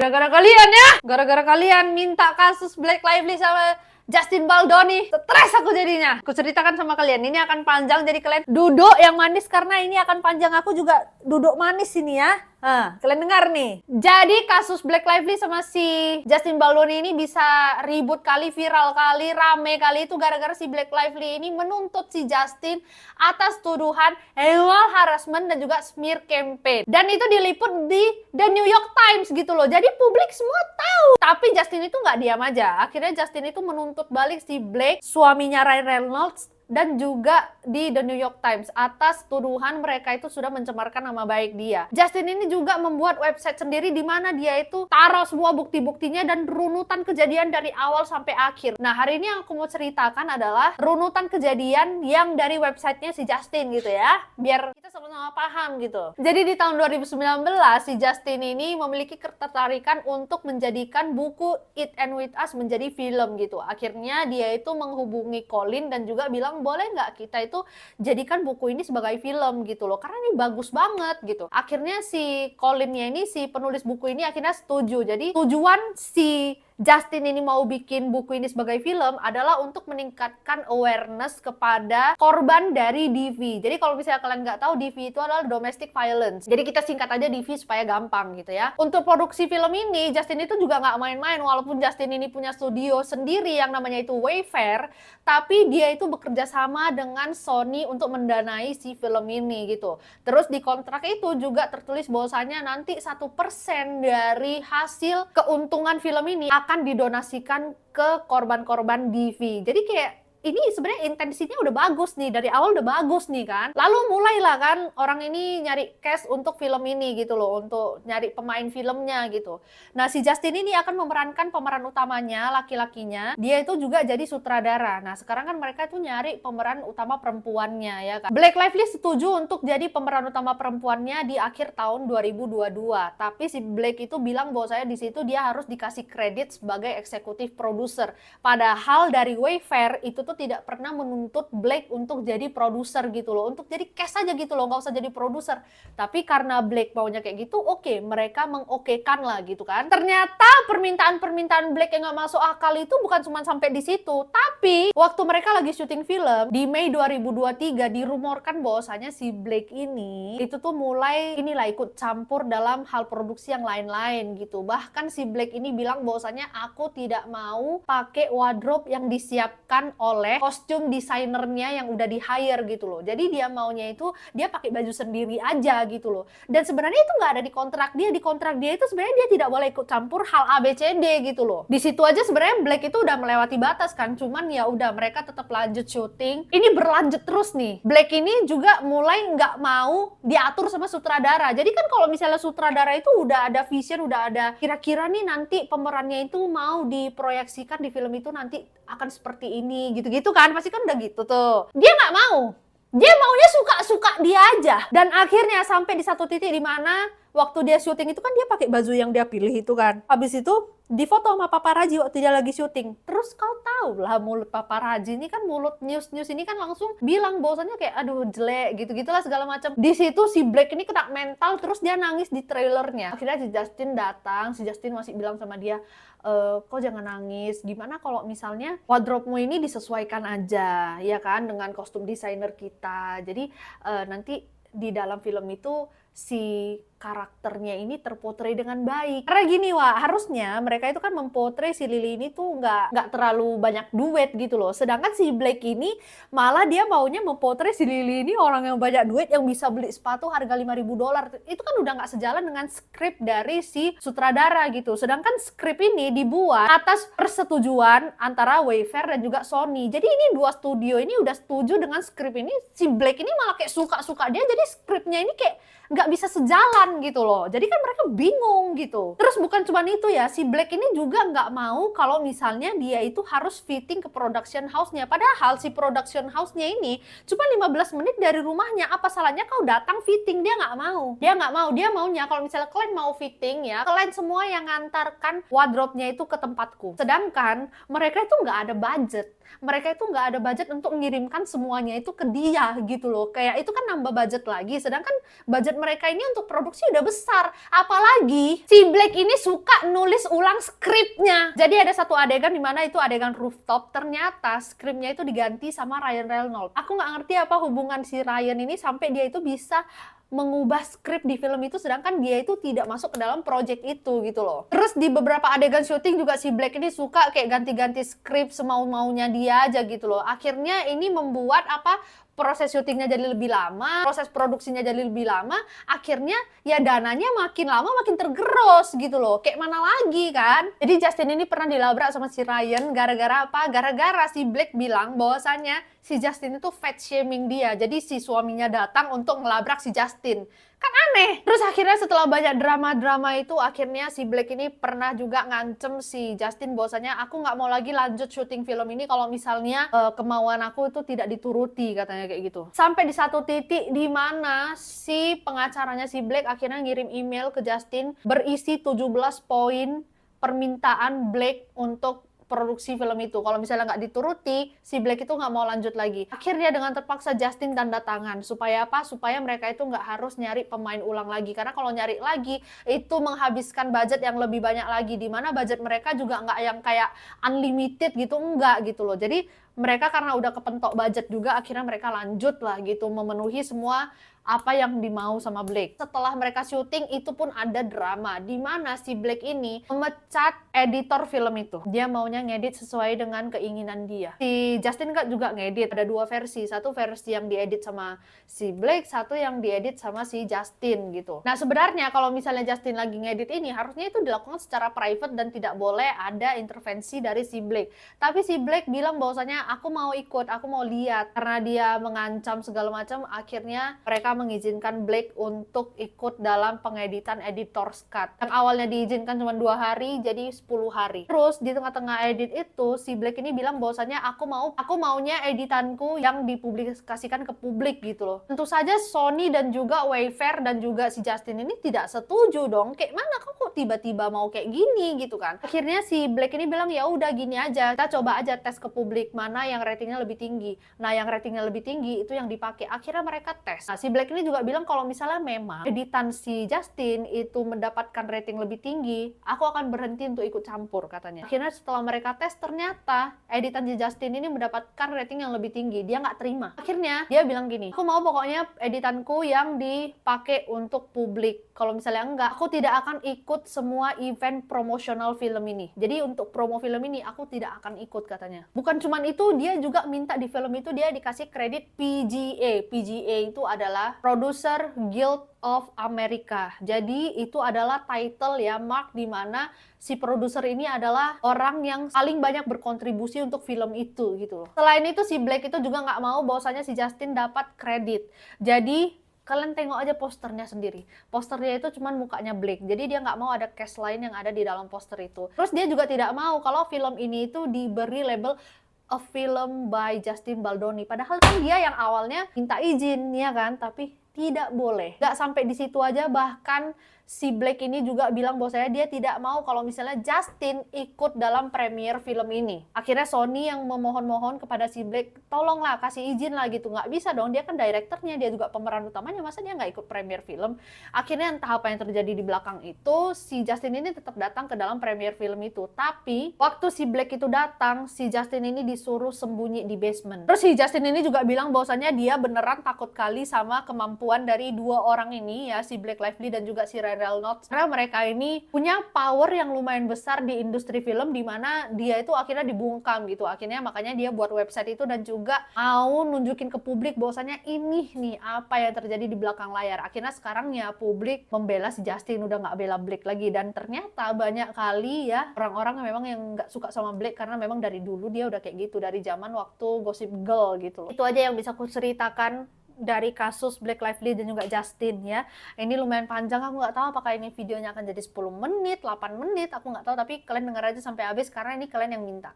Gara-gara kalian ya, gara-gara kalian minta kasus Blake Lively sama Justin Baldoni, stres aku jadinya. Aku ceritakan sama kalian, ini akan panjang, jadi kalian duduk yang manis karena ini akan panjang. Aku juga duduk manis ini ya. Kalian dengar nih. Jadi kasus Blake Lively sama si Justin Baldoni ini bisa ribut kali, viral kali, rame kali, itu gara-gara si Blake Lively ini menuntut si Justin atas tuduhan sexual harassment dan juga smear campaign. Dan itu diliput di The New York Times gitu loh. Jadi publik semua tahu. Tapi Justin itu nggak diam aja. Akhirnya Justin itu menuntut balik si Blake, suaminya Ryan Reynolds, dan juga di The New York Times atas tuduhan mereka itu sudah mencemarkan nama baik dia. Justin ini juga membuat website sendiri di mana dia itu taruh semua bukti-buktinya dan runutan kejadian dari awal sampai akhir. Nah, hari ini yang aku mau ceritakan adalah runutan kejadian yang dari websitenya si Justin gitu ya, biar kita sama-sama paham gitu. Jadi di tahun 2019 si Justin ini memiliki ketertarikan untuk menjadikan buku It Ends With Us menjadi film gitu. Akhirnya dia itu menghubungi Colin dan juga bilang, boleh nggak kita itu jadikan buku ini sebagai film gitu loh, karena ini bagus banget gitu. Akhirnya si Colinnya ini, si penulis buku ini akhirnya setuju. Jadi tujuan si Justin ini mau bikin buku ini sebagai film adalah untuk meningkatkan awareness kepada korban dari DV. Jadi kalau misalnya kalian nggak tahu, DV itu adalah domestic violence. Jadi kita singkat aja DV supaya gampang gitu ya. Untuk produksi film ini, Justin itu juga nggak main-main. Walaupun Justin ini punya studio sendiri yang namanya itu Wayfair, tapi dia itu bekerja sama dengan Sony untuk mendanai si film ini gitu. Terus di kontrak itu juga tertulis bahwasanya nanti 1% dari hasil keuntungan film ini akan didonasikan ke korban-korban DV. Jadi kayak ini sebenarnya intensinya udah bagus nih, dari awal udah bagus nih kan. Lalu mulailah kan orang ini nyari cash untuk film ini gitu loh, untuk nyari pemain filmnya gitu. Nah, si Justin ini akan memerankan pemeran utamanya, laki-lakinya. Dia itu juga jadi sutradara. Nah, sekarang kan mereka tuh nyari pemeran utama perempuannya ya kan. Blake Lively setuju untuk jadi pemeran utama perempuannya di akhir tahun 2022. Tapi si Blake itu bilang bahwa saya di situ dia harus dikasih kredit sebagai eksekutif produser. Padahal dari Wayfair itu tuh tidak pernah menuntut Blake untuk jadi produser gitu loh, untuk jadi cash aja gitu loh, nggak usah jadi produser. Tapi karena Blake maunya kayak gitu, oke, mereka mengokekan lah gitu kan. Ternyata permintaan-permintaan Blake yang nggak masuk akal itu bukan cuma sampai di situ, tapi waktu mereka lagi syuting film di Mei 2023 dirumorkan bahwasanya si Blake ini itu tuh mulai inilah ikut campur dalam hal produksi yang lain-lain gitu. Bahkan si Blake ini bilang bahwasanya aku tidak mau pakai wardrobe yang disiapkan oleh kostum desainernya yang udah di hire gitu loh. Jadi dia maunya itu dia pakai baju sendiri aja gitu loh. Dan sebenarnya itu nggak ada di kontrak dia. Di kontrak dia itu sebenarnya dia tidak boleh ikut campur hal ABCD gitu loh. Di situ aja sebenarnya Blake itu udah melewati batas kan. Cuman ya udah, mereka tetap lanjut syuting. Ini berlanjut terus nih. Blake ini juga mulai nggak mau diatur sama sutradara. Jadi kan kalau misalnya sutradara itu udah ada vision, udah ada kira-kira nih nanti pemerannya itu mau diproyeksikan di film itu nanti akan seperti ini gitu-gitu kan, pasti kan udah gitu tuh. Dia nggak mau, dia maunya suka-suka dia aja. Dan akhirnya sampai di satu titik di mana waktu dia syuting itu kan dia pakai baju yang dia pilih itu kan. Habis itu difoto sama paparazi waktu dia lagi syuting. Terus kau tahu lah mulut paparazi ini kan, mulut news ini kan langsung bilang bahwasannya kayak aduh jelek gitu-gitulah segala macam. Di situ si Blake ini kena mental, terus dia nangis di trailernya. Akhirnya si Justin datang, si Justin masih bilang sama dia, kok jangan nangis, gimana kalau misalnya wardrobe-mu ini disesuaikan aja ya kan dengan kostum desainer kita. Jadi nanti di dalam film itu si karakternya ini terpotret dengan baik. Karena gini Wak, harusnya mereka itu kan mempotret si Lily ini tuh nggak terlalu banyak duit gitu loh. Sedangkan si Blake ini malah dia maunya mempotret si Lily ini orang yang banyak duit, yang bisa beli sepatu harga $5.000. Itu kan udah nggak sejalan dengan skrip dari si sutradara gitu. Sedangkan skrip ini dibuat atas persetujuan antara Wayfair dan juga Sony. Jadi ini dua studio ini udah setuju dengan skrip ini. Si Blake ini malah kayak suka-suka dia, jadi skripnya ini kayak nggak bisa sejalan gitu loh. Jadi kan mereka bingung gitu. Terus bukan cuma itu ya, si Blake ini juga nggak mau kalau misalnya dia itu harus fitting ke production house-nya. Padahal si production house-nya ini cuma 15 menit dari rumahnya. Apa salahnya kau datang fitting? Dia nggak mau. Dia nggak mau. Dia maunya kalau misalnya kalian mau fitting ya, kalian semua yang ngantarkan wardrobe-nya itu ke tempatku. Sedangkan mereka itu nggak ada budget. Mereka itu nggak ada budget untuk mengirimkan semuanya itu ke dia gitu loh. Kayak itu kan nambah budget lagi. Sedangkan budget mereka ini untuk produksi sih udah besar. Apalagi si Blake ini suka nulis ulang skripnya. Jadi ada satu adegan di mana itu adegan rooftop, ternyata skripnya itu diganti sama Ryan Reynolds. Aku nggak ngerti apa hubungan si Ryan ini sampai dia itu bisa mengubah skrip di film itu, sedangkan dia itu tidak masuk ke dalam project itu gitu loh. Terus di beberapa adegan syuting juga si Blake ini suka kayak ganti-ganti skrip semau-maunya dia aja gitu loh. Akhirnya ini membuat proses syutingnya jadi lebih lama, proses produksinya jadi lebih lama, akhirnya ya dananya makin lama makin tergerus gitu loh. Kayak mana lagi kan? Jadi Justin ini pernah dilabrak sama si Ryan gara-gara apa? Gara-gara si Blake bilang bahwasannya si Justin itu fat shaming dia. Jadi si suaminya datang untuk ngelabrak si Justin. Kan aneh. Terus akhirnya setelah banyak drama-drama itu, akhirnya si Blake ini pernah juga ngancem si Justin bahwasanya aku nggak mau lagi lanjut syuting film ini kalau misalnya kemauan aku itu tidak dituruti, katanya kayak gitu. Sampai di satu titik di mana si pengacaranya si Blake akhirnya ngirim email ke Justin berisi 17 poin permintaan Blake untuk produksi film itu. Kalau misalnya nggak dituruti, si Blake itu nggak mau lanjut lagi. Akhirnya dengan terpaksa Justin tanda tangan. Supaya apa? Supaya mereka itu nggak harus nyari pemain ulang lagi. Karena kalau nyari lagi, itu menghabiskan budget yang lebih banyak lagi. Dimana budget mereka juga nggak yang kayak unlimited gitu, enggak gitu loh. Jadi mereka karena udah kepentok budget juga, akhirnya mereka lanjut lah gitu, memenuhi semua apa yang dimau sama Blake. Setelah mereka syuting itu pun ada drama di mana si Blake ini memecat editor film itu. Dia maunya ngedit sesuai dengan keinginan dia. Si Justin kan juga ngedit. Ada dua versi. Satu versi yang diedit sama si Blake, satu yang diedit sama si Justin gitu. Nah sebenarnya kalau misalnya Justin lagi ngedit ini harusnya itu dilakukan secara private dan tidak boleh ada intervensi dari si Blake. Tapi si Blake bilang bahwasanya aku mau ikut, aku mau lihat. Karena dia mengancam segala macam, akhirnya mereka mengizinkan Blake untuk ikut dalam pengeditan editor's cut. Yang awalnya diizinkan cuma 2 hari jadi 10 hari. Terus di tengah-tengah edit itu si Blake ini bilang bahwasanya aku maunya editanku yang dipublikasikan ke publik gitu loh. Tentu saja Sony dan juga Wayfair dan juga si Justin ini tidak setuju dong. Kayak mana kok tiba-tiba mau kayak gini gitu kan. Akhirnya si Blake ini bilang ya udah gini aja, kita coba aja tes ke publik mana yang ratingnya lebih tinggi. Nah yang ratingnya lebih tinggi itu yang dipakai. Akhirnya mereka tes. Nah si Blake ini juga bilang kalau misalnya memang editan si Justin itu mendapatkan rating lebih tinggi, aku akan berhenti untuk ikut campur katanya. Akhirnya setelah mereka tes ternyata editan si Justin ini mendapatkan rating yang lebih tinggi. Dia nggak terima. Akhirnya dia bilang gini, aku mau pokoknya editanku yang dipakai untuk publik. Kalau misalnya enggak, aku tidak akan ikut semua event promosional film ini. Jadi untuk promo film ini aku tidak akan ikut katanya. Bukan cuman itu, dia juga minta di film itu dia dikasih kredit PGA. PGA itu adalah Producer Guild of America. Jadi itu adalah title ya, mark di mana si produser ini adalah orang yang paling banyak berkontribusi untuk film itu gitu loh. Selain itu si Blake itu juga nggak mau bahwasanya si Justin dapat kredit. Jadi kalian tengok aja posternya sendiri. Posternya itu cuman mukanya Blake. Jadi dia nggak mau ada cast lain yang ada di dalam poster itu. Terus dia juga tidak mau kalau film ini itu diberi label a film by Justin Baldoni. Padahal kan dia yang awalnya minta izin ya kan, tapi tidak boleh. Nggak sampai di situ aja, bahkan si Blake ini juga bilang bahwasanya dia tidak mau kalau misalnya Justin ikut dalam premiere film ini. Akhirnya Sony yang memohon-mohon kepada si Blake, tolonglah kasih izin lah gitu. Nggak bisa dong, dia kan direkturnya, dia juga pemeran utamanya, masa dia nggak ikut premiere film. Akhirnya entah apa yang terjadi di belakang itu, si Justin ini tetap datang ke dalam premiere film itu. Tapi waktu si Blake itu datang, si Justin ini disuruh sembunyi di basement. Terus si Justin ini juga bilang bahwasanya dia beneran takut kali sama kemampuan dari dua orang ini ya, si Blake Lively dan juga si Ryan Reynolds. Karena mereka ini punya power yang lumayan besar di industri film, di mana dia itu akhirnya dibungkam gitu. Akhirnya makanya dia buat website itu dan juga mau nunjukin ke publik bahwasanya ini nih apa yang terjadi di belakang layar. Akhirnya sekarang ya publik membela si Justin, udah nggak bela Blake lagi. Dan ternyata banyak kali ya orang-orang memang yang nggak suka sama Blake karena memang dari dulu dia udah kayak gitu, dari zaman waktu Gossip Girl gitu. Itu aja yang bisa aku ceritakan dari kasus Blake Lively dan juga Justin ya. Ini lumayan panjang, aku nggak tahu apakah ini videonya akan jadi 10 menit, 8 menit, aku nggak tahu, tapi kalian denger aja sampai habis karena ini kalian yang minta.